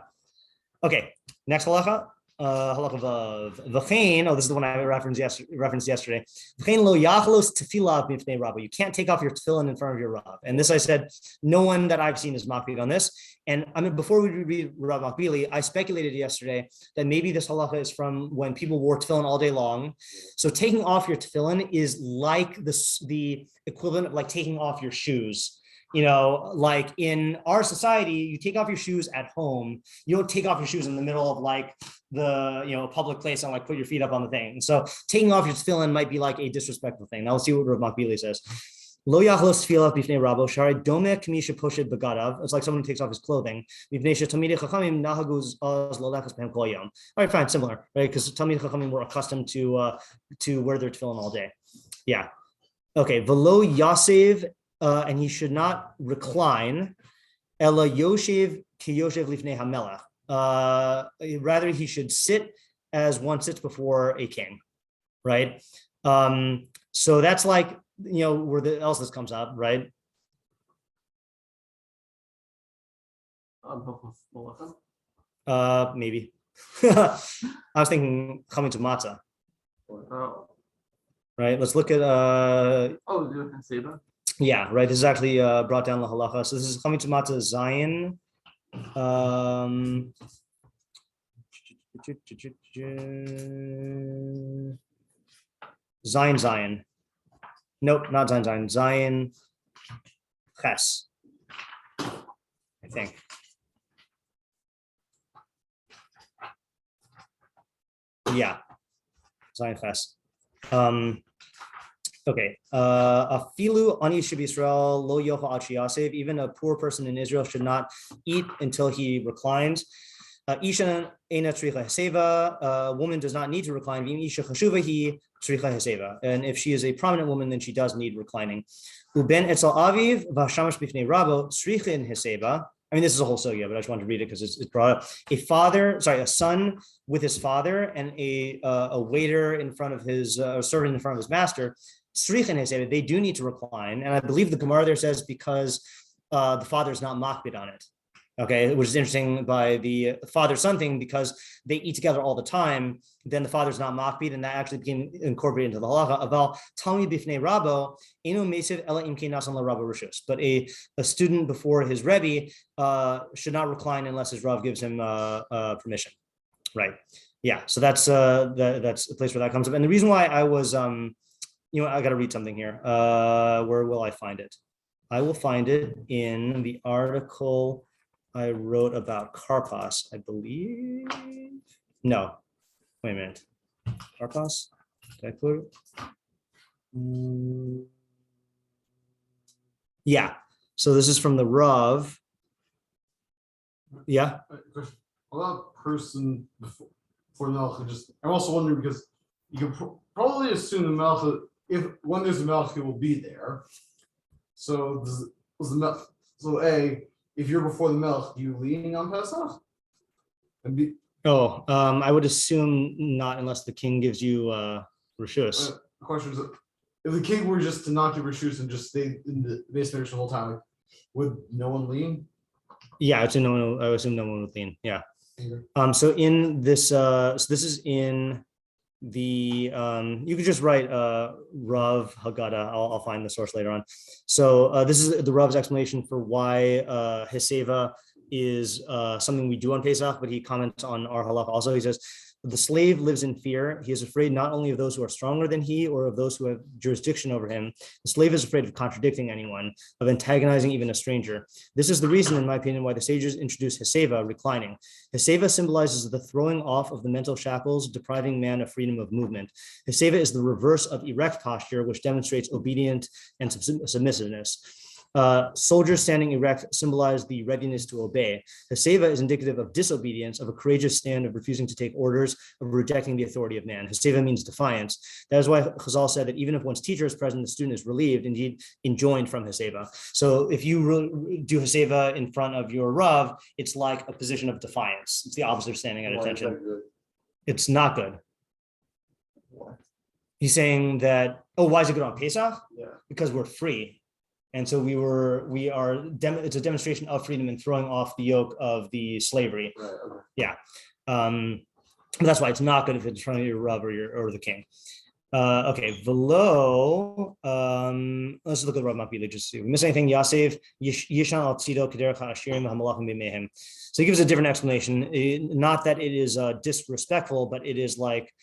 Okay. Next halacha. Halakha of v'chein. Oh, this is the one I referenced yesterday. V'chein lo yachlos tefillah b'fnei rabba. You can't take off your tefillin in front of your rav. And this I said, no one that I've seen is makbid on this. And I mean, before we read Rav Makbili, I speculated yesterday that maybe this halakha is from when people wore tefillin all day long. So taking off your tefillin is like the equivalent of like taking off your shoes. You know, like in our society, you take off your shoes at home. You don't take off your shoes in the middle of like the, you know, public place and like put your feet up on the thing. And so taking off your tefillin might be like a disrespectful thing. Now let's see what Rav Makbili says. Lo yachlos tefillah b'fnei rabo shari dome k'misha poshet begadav. It's like someone who takes off his clothing. B'fnei shetalmidei chachamim nahaguz az lolachas behem kol yom. All right, fine, similar, right? Because talmidei chachamim were accustomed to wear their tefillin all day. Yeah. Okay. Velo yasev. And he should not recline. Ela yoshev ki yoshev lifnei hamelach. Rather, he should sit as one sits before a king, right? So that's like, you know, where else this comes up, right? Maybe. I was thinking coming to matzah. Oh. Right. Let's look at. Yeah, right. This is actually brought down the halacha. So this is coming to matzah Zion. Zion. Nope, not Zion. Zion Ches, I think. Yeah, Zion Ches. Okay. Afilu ani Israel lo yochal ad sheyasev. Even a poor person in Israel should not eat until he reclines. Isha ena tzricha heseva. A woman does not need to recline. Isha chashuva hi tzricha heseva. And if she is a prominent woman, then she does need reclining. Uben etzel aviv v'hashamash b'fnei rabo tzrichin heseva. I mean, this is a whole sugya, but I just wanted to read it because it's brought up. A son with his father, and a waiter in front of his servant in front of his master. They do need to recline, and I believe the Gemara there says because the father is not makbid on it. Okay, which is interesting by the father-son thing, because they eat together all the time. Then the father's not makbid, and that actually became incorporated into the halacha. Aval talmid bifnei rabo eno mesiv ela imkein nasan la rabo rishus. But a student before his rebbe should not recline unless his rav gives him permission. Right? Yeah. So that's a place where that comes up. And the reason why I was you know, I got to read something here. Where will I find it? I will find it in the article I wrote about Karpas, I believe. No, wait a minute. Karpas? Did I put it? Yeah. So this is from the Rav. Yeah. About person before the Melech, I'm also wondering because you can probably assume the Melech, if when there's a Melech, he will be there. So if you're before the Melech, do you lean on Pesach? I would assume not unless the king gives you reshus. The question is, if the king were just to not give reshus and just stay in the base the whole time, would no one lean? Yeah, I would assume no one would lean. Yeah. So in this, so this is in the you could just write Rav Haggadah. I'll find the source later on. So this is the Rav's explanation for why Heseva is something we do on Pesach, but he comments on our halakha also. He says, the slave lives in fear. He is afraid not only of those who are stronger than he or of those who have jurisdiction over him. The slave is afraid of contradicting anyone, of antagonizing even a stranger. This is the reason, in my opinion, why the sages introduced Heseva, reclining. Heseva symbolizes the throwing off of the mental shackles, depriving man of freedom of movement. Heseva is the reverse of erect posture, which demonstrates obedience and submissiveness. Soldiers standing erect symbolize the readiness to obey. Haseva is indicative of disobedience, of a courageous stand of refusing to take orders, of rejecting the authority of man. Haseva means defiance. That is why Chazal said that even if one's teacher is present, the student is relieved, indeed enjoined from Haseva. So if you do Haseva in front of your Rav, it's like a position of defiance. It's the opposite of standing at attention. It's not good. What? He's saying that, why is it good on Pesach? Yeah. Because we're free. And so it's a demonstration of freedom and throwing off the yoke of the slavery. Right, okay. Yeah. But that's why it's not good if it's in front of your Rav or the king. Okay, below, let's look at Rambam Bekius just to see. We miss anything? Yasev, Yishan al Tzido, Kederach HaShirim, HaMalachim B'Mehem. So he gives a different explanation. Not that it is disrespectful, but it is like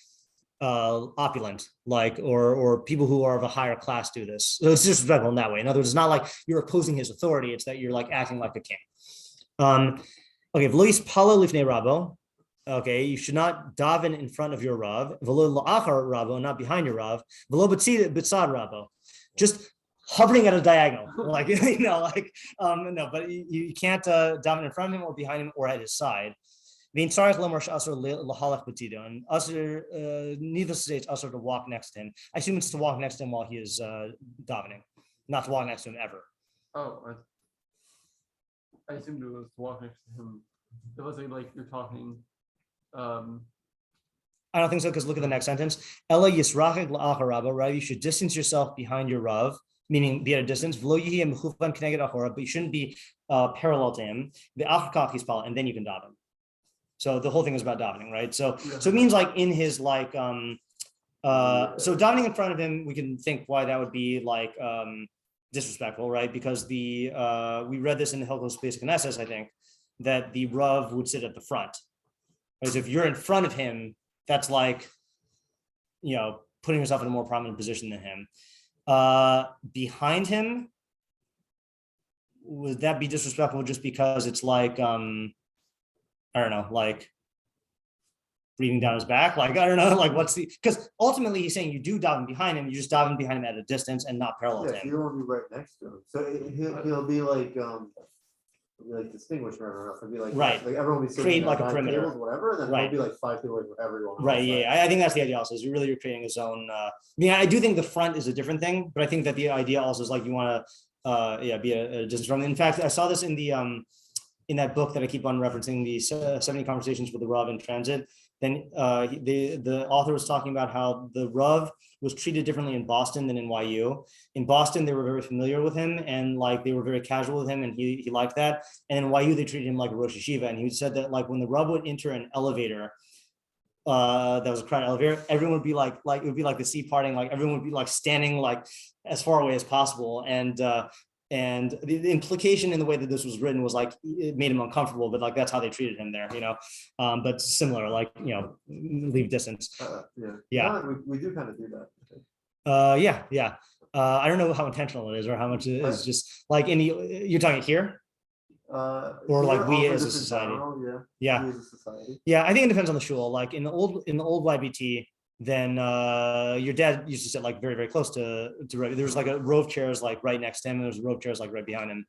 opulent, like or people who are of a higher class do this. So it's disrespectful in that way. In other words, it's not like you're opposing his authority, it's that you're like acting like a king. Okay, v'lo yispalel lifnei rabo. Okay, you should not daven in front of your Rav, v'lo la'achar rabo, not behind your Rav, v'lo b'tzad rabo. Just hovering at a diagonal, like no, but you can't daven in front of him or behind him or at his side. And needless to say, it's usher to walk next to him. I assume it's to walk next to him while he is davening, not to walk next to him ever. Oh, I assumed it was to walk next to him. It wasn't like you're talking. I don't think so, because look at the next sentence. Ella yisrachik la'achar rabba, right? You should distance yourself behind your Rav, meaning be at a distance. But you shouldn't be parallel to him. And then you can daven. So the whole thing is about davening, right? So it means like in his like so davening in front of him, we can think why that would be like disrespectful, right? Because we read this in the Hilchos Basic Knesses, I think, that the Rav would sit at the front. Whereas if you're in front of him, that's like, putting yourself in a more prominent position than him. Behind him, would that be disrespectful just because it's like I don't know, like breathing down his back. Like, I don't know, like because ultimately he's saying you do daven behind him, you just daven behind him at a distance and not parallel to him. You don't want to be right next to him. So he'll be like distinguished from everyone else. He'll be like, right. Like everyone will be create like a perimeter, tables, whatever, and then right. He'll be like 5 people from everyone. Right. Yeah. I think that's the idea also, is you're creating his own, I do think the front is a different thing, but I think that the idea also is like you want to be a distance from. In fact, I saw this in the in that book that I keep on referencing, the 70 Conversations with the Rav in Transit. Then the author was talking about how the Rav was treated differently in Boston than in YU. In Boston, they were very familiar with him and like they were very casual with him, and he liked that. And in YU, they treated him like a Rosh Yeshiva. And he said that like when the Rav would enter an elevator, that was a crowded elevator, everyone would be like it would be like the sea parting, like everyone would be like standing like as far away as possible. And the implication in the way that this was written was like it made him uncomfortable, but like that's how they treated him there, but similar, like leave distance. Yeah. We do kind of do that. Yeah. I don't know how intentional it is or how much it is just like you're talking here, or like we as a society. Yeah. We as a society. Yeah, I think it depends on the shul. Like in the old YBT, then your dad used to sit like very, very close to there was like a row of chairs like right next to him, and there was a row of chairs like right behind him,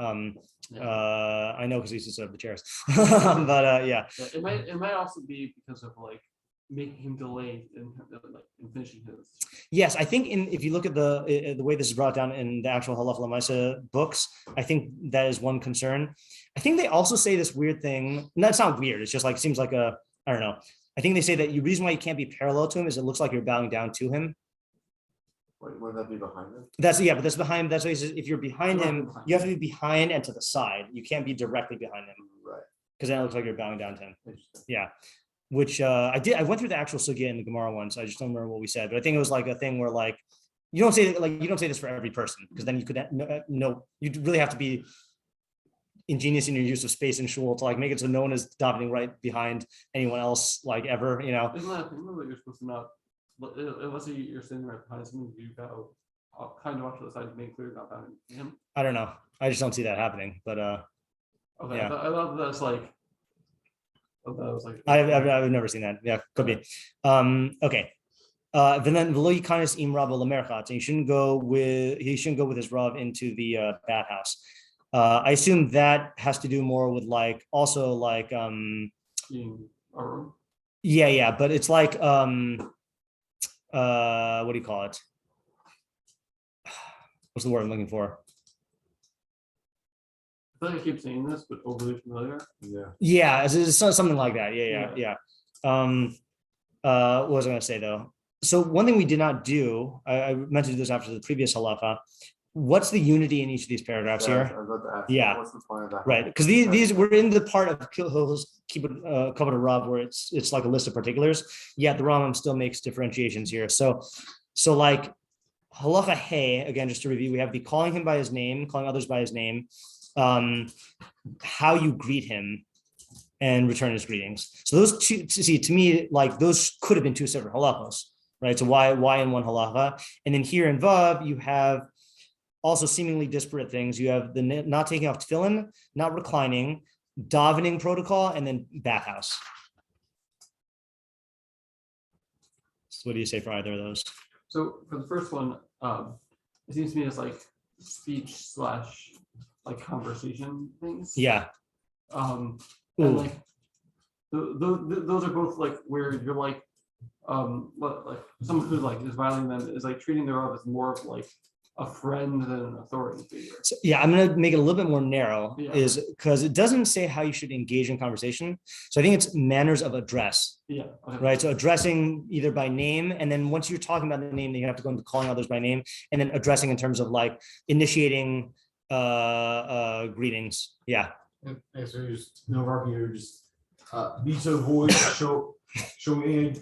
I know because he used to sit up the chairs. But yeah. It might also be because of like making him delay in finishing his. Yes, I think if you look at the way this is brought down in the actual Halacha L'Maisa books, I think that is one concern. I think they also say this weird thing. No, it's not weird. It's just like seems like I don't know. I think they say that the reason why you can't be parallel to him is it looks like you're bowing down to him. Wouldn't that be behind him? But that's behind. That's why he says if you're behind him, you have to be behind and to the side. You can't be directly behind him. Right. Because then it looks like you're bowing down to him. Yeah. Which I did. I went through the actual sugya in the Gemara once. I just don't remember what we said, but I think it was like a thing where like you don't say this for every person, because then you could you'd really have to be ingenious in your use of space and shul to like make it so no one is davening right behind anyone else like ever, Isn't that a thing that you're supposed to not, unless you're sitting right behind someone, you go kind of off to the side to make clear not bowing him? I don't know. I just don't see that happening. But okay, yeah. I thought that's like. I've never seen that. Yeah, could be. Okay. then v'lo yikanes im rabo lamerchat, and he shouldn't go with his rav into the bathhouse. I assume that has to do more with like also like yeah, but it's like what do you call it? What's the word I'm looking for? I feel like I keep saying this, but overly familiar. Yeah, it's something like that. Yeah. What was I going to say though? So one thing we did not do, I mentioned this after the previous halacha. What's the unity in each of these paragraphs here? I was about to ask, Yeah. what's the point of that? Right, because these we're in the part of Kavod Rav where it's like a list of particulars. Yet the Rambam still makes differentiations here. So like halacha hey, again, just to review, we have the calling him by his name, calling others by his name, how you greet him, and return his greetings. So those two, see, to me, like those could have been two separate halachos, right? So why in one halacha? And then here in Vav, you have also seemingly disparate things. You have the not taking off tefillin, not reclining, davening protocol, and then bathhouse. So what do you say for either of those? So for the first one, it seems to me it's like speech / like conversation things. Yeah. And like those are both like where you're like like someone who like is violating them is like treating their Rav as more of like a friend than an authority figure. So, yeah, I'm going to make it a little bit more narrow, Yeah. is because it doesn't say how you should engage in conversation. So I think it's manners of address, Yeah. Okay. right? So addressing either by name, and then once you're talking about the name, then you have to go into calling others by name, and then addressing in terms of like initiating greetings. Yeah. And so you just need to avoid showing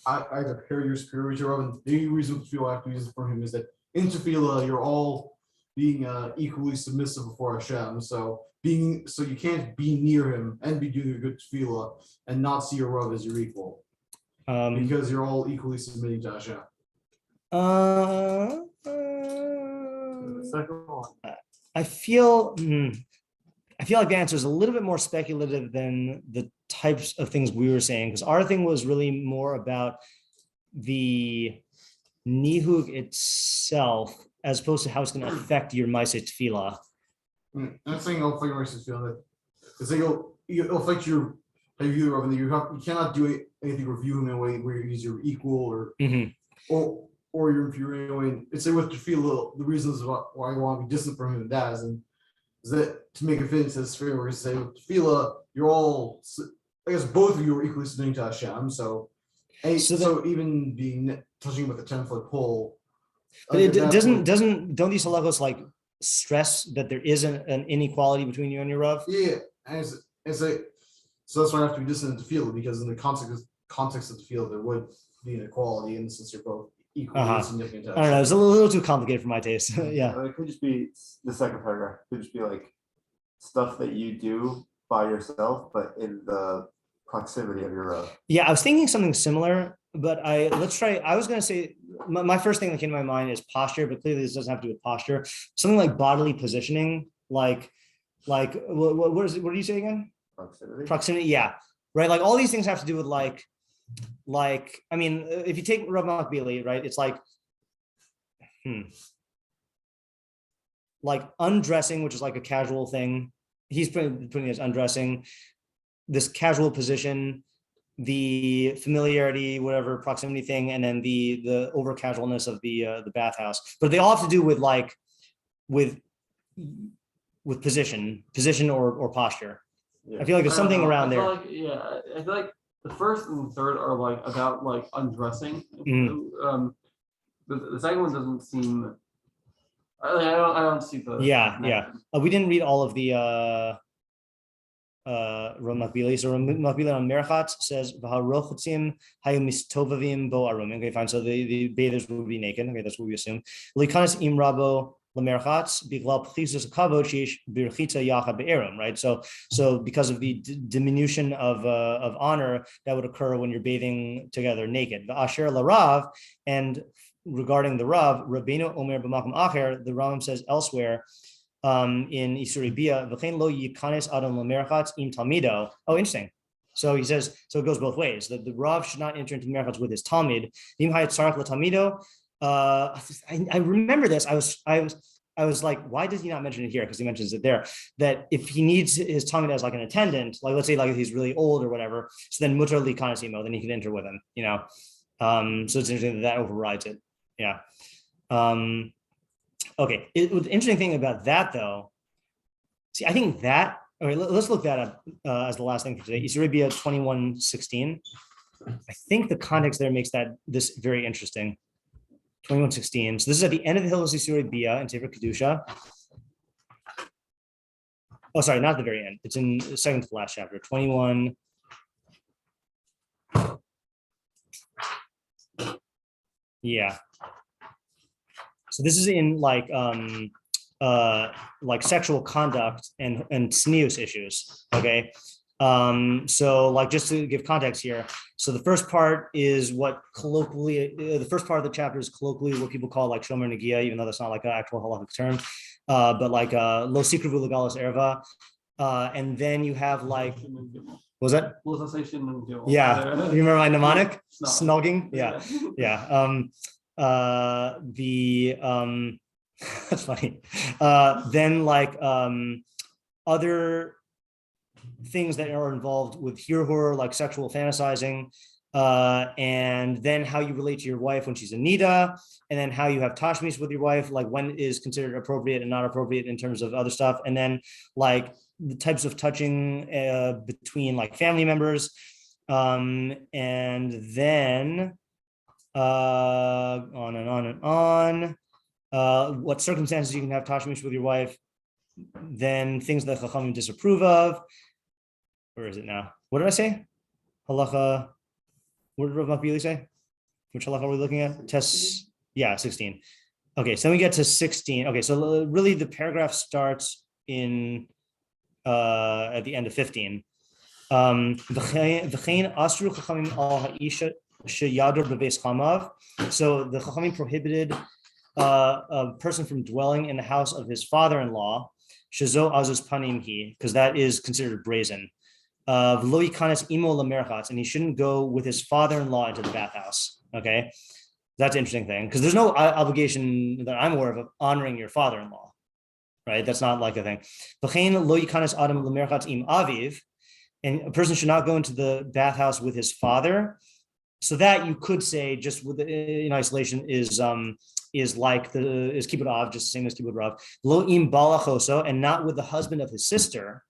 either pair your superior or and the only reason to feel after using for him is that in tefillah you're all being equally submissive before Hashem. So you can't be near him and be doing a good tefillah and not see your Rav as your equal. Because you're all equally submitting to Hashem. The second one. I feel like the answer is a little bit more speculative than the types of things we were saying, because our thing was really more about the nihug itself as opposed to how it's going to affect your ma'aseh tefillah. I'm saying it'll affect your ma'aseh tefillah. It's like it'll affect your how you view the Rav, and you cannot do anything or view him in a way where he's your equal or you're inferior in a way. It's like with tefillah, the reasons why you want to be distant from him and that is that to make it fit into this sphere where you say with tefillah, you're all, I guess both of you are equally submitting to Hashem. So even being touching with a 10-foot pole. But it don't these halachos like stress that there is an inequality between you and your Rav? Yeah, and so that's why I have to be distant to tefillah, because in the context of the field there would be an equality, and since you're both equally significant to Hashem. I don't know, it's a little too complicated for my taste. Yeah. It could just be the second paragraph. It could just be like stuff that you do by yourself, but in the proximity of your Rav. Yeah, I was thinking something similar, but I was going to say, my first thing that came to my mind is posture, but clearly this doesn't have to do with posture. Something like bodily positioning, like what do you say again? Proximity, yeah, right. Like all these things have to do with like I mean, if you take Rambam Bekius, right, it's like undressing, which is like a casual thing. He's putting it as undressing, this casual position, the familiarity, whatever proximity thing, and then the over casualness of the bathhouse. But they all have to do with like with position or posture. Yeah. I feel like there's something around there. I feel like the first and the third are like about like undressing. The second one doesn't seem. I don't see the. Yeah. We didn't read all of the Rambam Bekius. So Rambam Bekius on Merchat says v'harochutzim hayu mistovavim bo arum. Okay, fine. So the bathers would be naked. Okay, that's what we assume. Likanas im rabo. Right, so because of the diminution of honor that would occur when you're bathing together naked. And regarding the Rav, Rabbeinu Omer b'makom acher, the Rambam says elsewhere in Iisuri Biya, v'chein lo yikanes adam l'merchatz im talmido. Oh, interesting. So he says, so it goes both ways. The Rav should not enter into the merchats with his Talmud. I remember this. I was like, why does he not mention it here? Because he mentions it there. That if he needs his Talmud as like an attendant, like let's say like if he's really old or whatever, so then mutar li kanas imo, then he can enter with him. So it's interesting that overrides it. Yeah. Okay. The interesting thing about that though, see, I think that. Okay, let's look that up as the last thing for today. Isory Biya 21:16. I think the context there makes this very interesting. 21:16. So this is at the end of the Hilchos Isory Biya and Sefer Kedusha. Oh, sorry, not the very end. It's in the second to the last chapter. 21. Yeah. So this is in like sexual conduct and tznius issues. Okay. So like just to give context here. So the first part is what colloquially, the first part of the chapter is colloquially what people call like shomer negia, even though that's not like an actual halachic term, but like lo sikrivu legalos erva. And then you have like, what was that? Yeah. You remember my mnemonic? Snogging? Yeah. Yeah. That's funny. Then like other things that are involved with hirhur, like sexual fantasizing, and then how you relate to your wife when she's in nida, and then how you have tashmis with your wife, like when is considered appropriate and not appropriate in terms of other stuff, and then like the types of touching between like family members, and then on and on and on. What circumstances you can have tashmish with your wife, then things that Chachamim disapprove of. Where is it now? What did I say? Halacha. What did Rav Bekius say? Which halacha are we looking at? 16. Okay, so then we get to 16. Okay, so really the paragraph starts in at the end of 15. V'chein asru Chachamim al ha'isha sheyadur bebeis chamav. So the Chachamim prohibited a person from dwelling in the house of his father-in-law, shazo azus panim hi, because that is considered brazen. V'lo yikanes imo lamerchatz, and he shouldn't go with his father-in-law into the bathhouse. Okay, that's an interesting thing because there's no obligation that I'm aware of honoring your father-in-law, right? That's not like a thing. V'chein lo yikanes adam lamerchatz im aviv, and a person should not go into the bathhouse with his father. So that you could say just with in isolation is kibbud av, just the same as kibbud rav. Lo im balachoso, and not with the husband of his sister.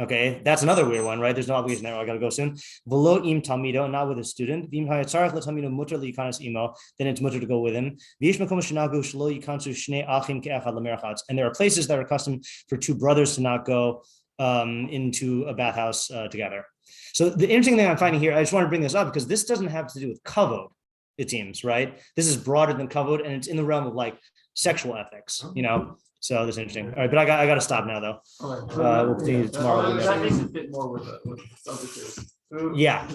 Okay, that's another weird one, right? There's no obligation there. I gotta go soon. Velo im talmido, not with a student. Vim hayatzarach letalmido mutar liyikanas imo, then it's mutar to go with him. V'yesh makom shenagu shelo yikansu shnei achim ke'echad lemerchatz, and there are places that are accustomed for two brothers to not go into a bathhouse together. So the interesting thing I'm finding here, I just want to bring this up because this doesn't have to do with kavod, it seems, right? This is broader than kavod, and it's in the realm of like sexual ethics, So that's interesting. All right, but I got to stop now, though. Okay. We'll continue tomorrow. That makes it fit more with the subject. Yeah.